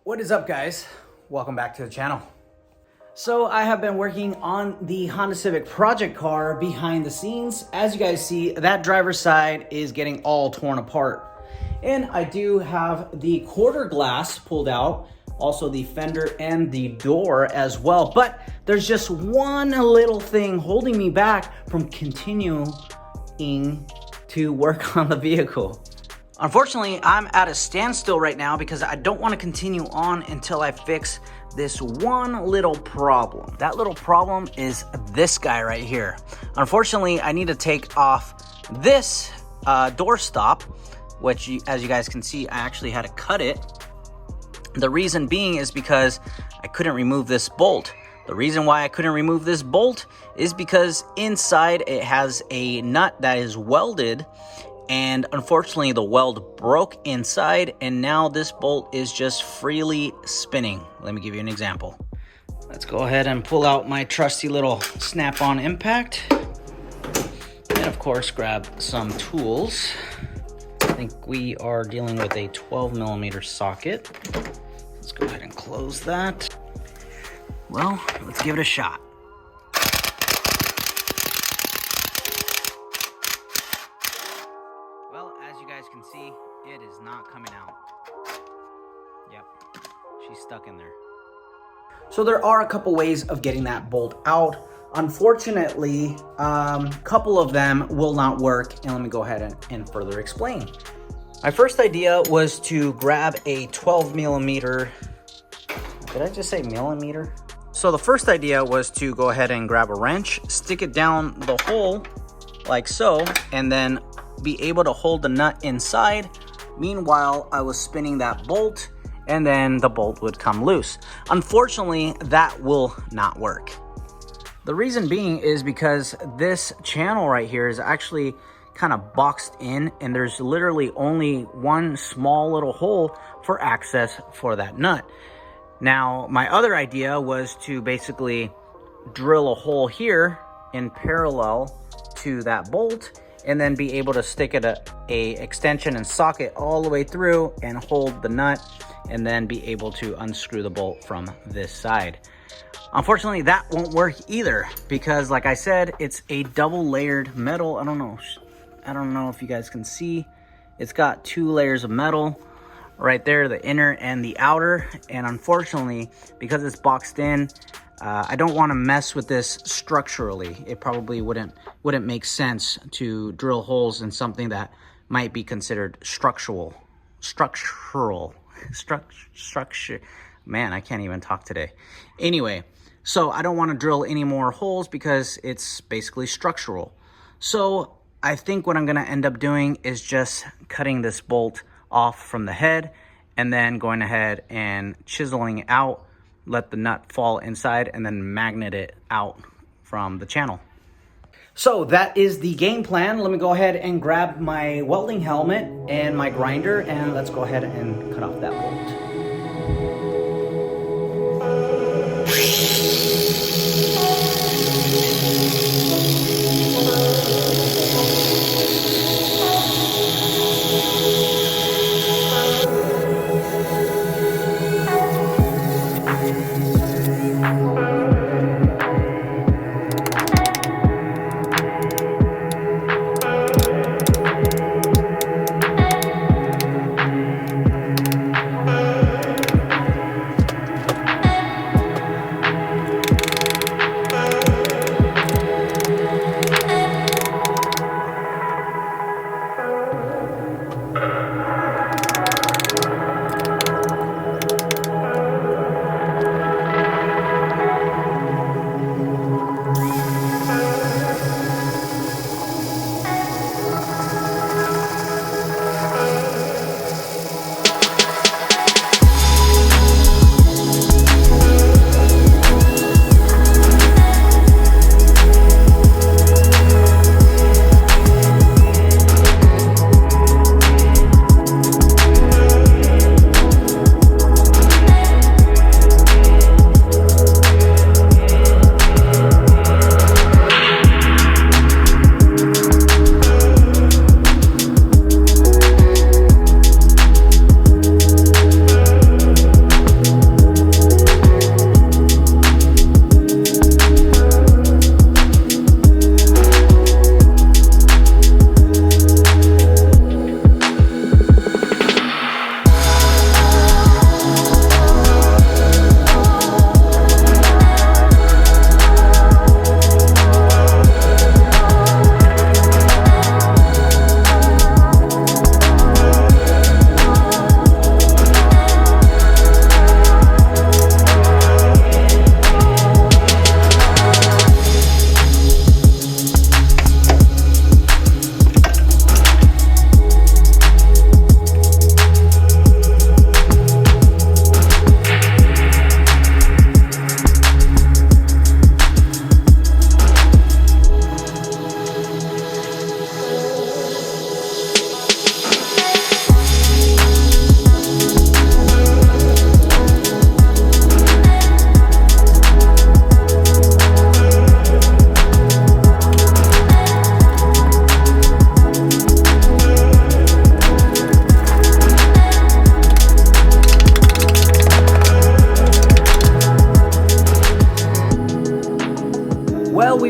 What is up, guys? Welcome back to the channel. So I have been working on the Honda Civic project car behind the scenes. As you guys see, that driver's side is getting all torn apart. And I do have the quarter glass pulled out, also the fender and the door as well. But there's just one little thing holding me back from continuing to work on the vehicle. Unfortunately, I'm at a standstill right now because I don't want to continue on until I fix this one little problem. That little problem is this guy right here. Unfortunately, I need to take off this door stop, which as you guys can see, I actually had to cut it. The reason being is because I couldn't remove this bolt. The reason why I couldn't remove this bolt is because inside it has a nut that is welded, and unfortunately the weld broke inside, and now this bolt is just freely spinning. Let me give you an example. Let's go ahead and pull out my trusty little snap-on impact, and of course grab some tools. I think we are dealing with a 12mm socket. Let's go ahead and close that. Well, let's give it a shot. Well, as you guys can see, it is not coming out. Yep, she's stuck in there. So there are a couple ways of getting that bolt out. Unfortunately, a couple of them will not work, and let me go ahead and further explain. My first idea was to grab a 12mm. Did I just say millimeter? So the first idea was to go ahead and grab a wrench, stick it down the hole like so, and then be able to hold the nut inside. Meanwhile, I was spinning that bolt, and then the bolt would come loose. Unfortunately, that will not work. The reason being is because this channel right here is actually kind of boxed in, and there's literally only one small little hole for access for that nut. Now, my other idea was to basically drill a hole here in parallel to that bolt, and then be able to stick it a extension and socket all the way through and hold the nut, and then be able to unscrew the bolt from this side. Unfortunately, that won't work either because, like I said, it's a double layered metal. I don't know if you guys can see. It's got two layers of metal right there, the inner and the outer, and unfortunately, because it's boxed in, I don't want to mess with this structurally. It probably wouldn't make sense to drill holes in something that might be considered structure. Man, I can't even talk today. Anyway, so I don't want to drill any more holes because it's basically structural. So I think what I'm going to end up doing is just cutting this bolt off from the head, and then going ahead and chiseling it out, let the nut fall inside, and then magnet it out from the channel. So that is the game plan. Let me go ahead and grab my welding helmet and my grinder, and let's go ahead and cut off that bolt.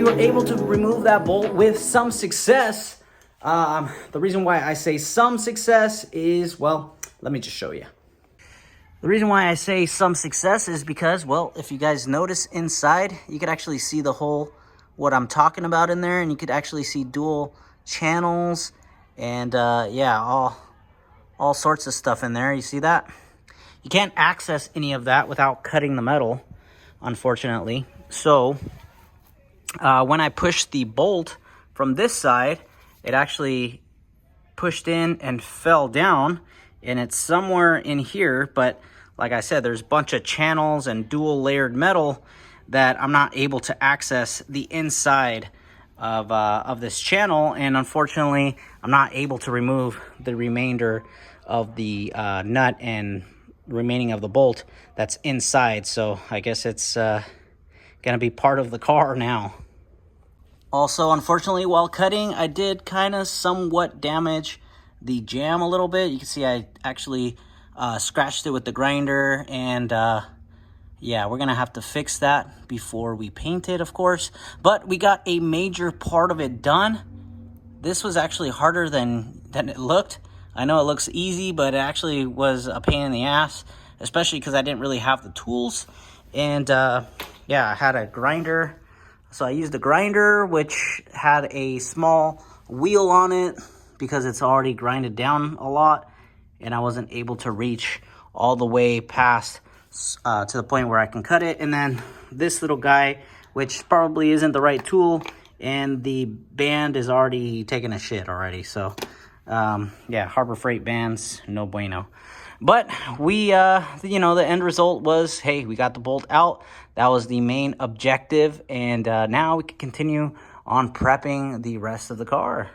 we were able to remove that bolt with some success. The reason why I say some success is, well, let me just show you. The reason why I say some success is because, well, if you guys notice inside, you could actually see the whole, what I'm talking about in there, and you could actually see dual channels and yeah, all sorts of stuff in there. You see that? You can't access any of that without cutting the metal, unfortunately. So when I pushed the bolt from this side, it actually pushed in and fell down, and it's somewhere in here, but like I said, there's a bunch of channels and dual layered metal that I'm not able to access the inside of this channel, and unfortunately I'm not able to remove the remainder of the nut and remaining of the bolt that's inside. So I guess it's gonna be part of the car now. Also, unfortunately, while cutting, I did kind of somewhat damage the jam a little bit. You can see I actually scratched it with the grinder, and yeah, we're gonna have to fix that before we paint it, of course. But we got a major part of it done. This was actually harder than it looked. I know it looks easy, but it actually was a pain in the ass, especially because I didn't really have the tools. And yeah, I had a grinder. So I used a grinder, which had a small wheel on it because it's already grinded down a lot, and I wasn't able to reach all the way past to the point where I can cut it. And then this little guy, which probably isn't the right tool, and the band is already taking a shit already. So yeah, Harbor Freight bands, no bueno. But we, you know, the end result was, hey, we got the bolt out. That was the main objective, and now we can continue on prepping the rest of the car.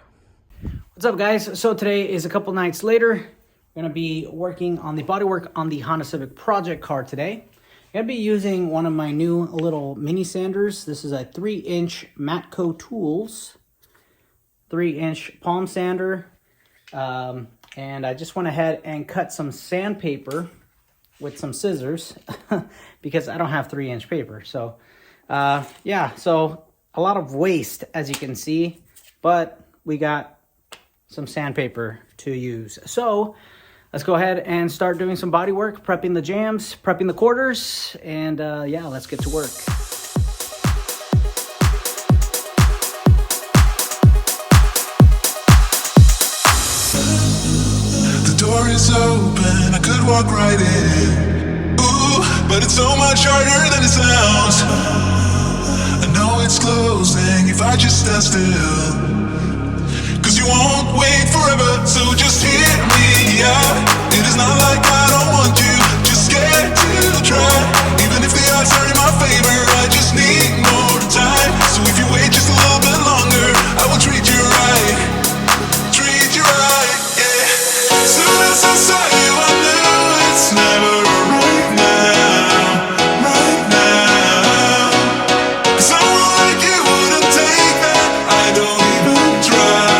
What's up, guys? So today is a couple nights later. We're gonna be working on the bodywork on the Honda Civic project car today. I'm gonna be using one of my new little mini sanders. This is a 3-inch Matco Tools 3-inch palm sander. And I just went ahead and cut some sandpaper with some scissors because I don't have 3-inch paper. So yeah, so a lot of waste, as you can see, but we got some sandpaper to use. So let's go ahead and start doing some body work, prepping the jams, prepping the quarters, and yeah, let's get to work. The door is open, I could walk right in. Ooh, but it's so much harder than it sounds. I know it's closing if I just stand still. Cause you won't wait forever, so just hear me out. It is not like I don't want you, just scared to try. Even if the odds are in my favor, I just need more time. So if you wait just a little bit longer, I will treat you right. Treat you right, yeah. Soon as I saw you, I knew it's never right now. Right now. Cause someone like you wouldn't take that. I don't even try.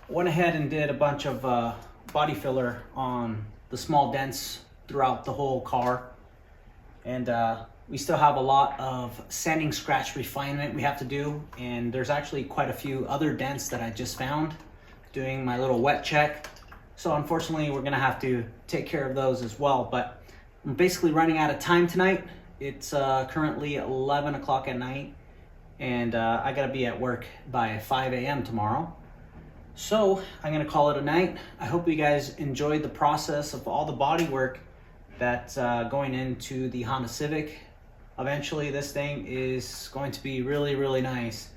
went ahead and did a bunch of body filler on the small dents throughout the whole car. And we still have a lot of sanding scratch refinement we have to do. And there's actually quite a few other dents that I just found doing my little wet check. So unfortunately, we're gonna have to take care of those as well. But I'm basically running out of time tonight. It's currently 11 o'clock at night, and I gotta be at work by 5 a.m. tomorrow. So I'm gonna call it a night. I hope you guys enjoyed the process of all the body work that's going into the Honda Civic. Eventually, this thing is going to be really, really nice.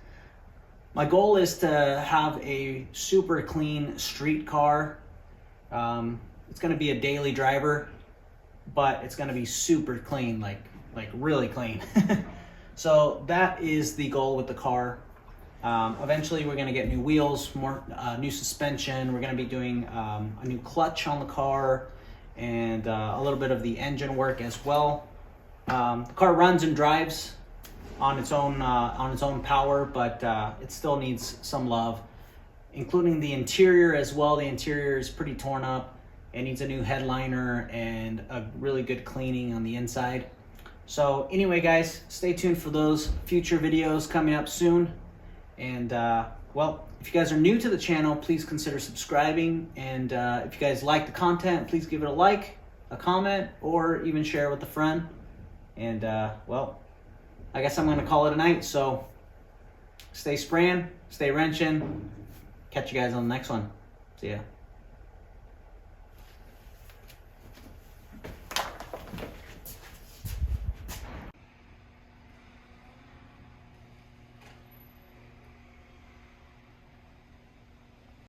My goal is to have a super clean street car. It's gonna be a daily driver, but it's gonna be super clean, like really clean. So that is the goal with the car. Eventually we're gonna get new wheels, more new suspension. We're gonna be doing a new clutch on the car, and a little bit of the engine work as well. The car runs and drives on its own power, but it still needs some love, including the interior as well. The interior is pretty torn up. It needs a new headliner and a really good cleaning on the inside. So anyway, guys, stay tuned for those future videos coming up soon. And well, if you guys are new to the channel, please consider subscribing. And if you guys like the content, please give it a like, a comment, or even share it with a friend. And well, I guess I'm gonna call it a night. So stay spraying, stay wrenching. Catch you guys on the next one. See ya.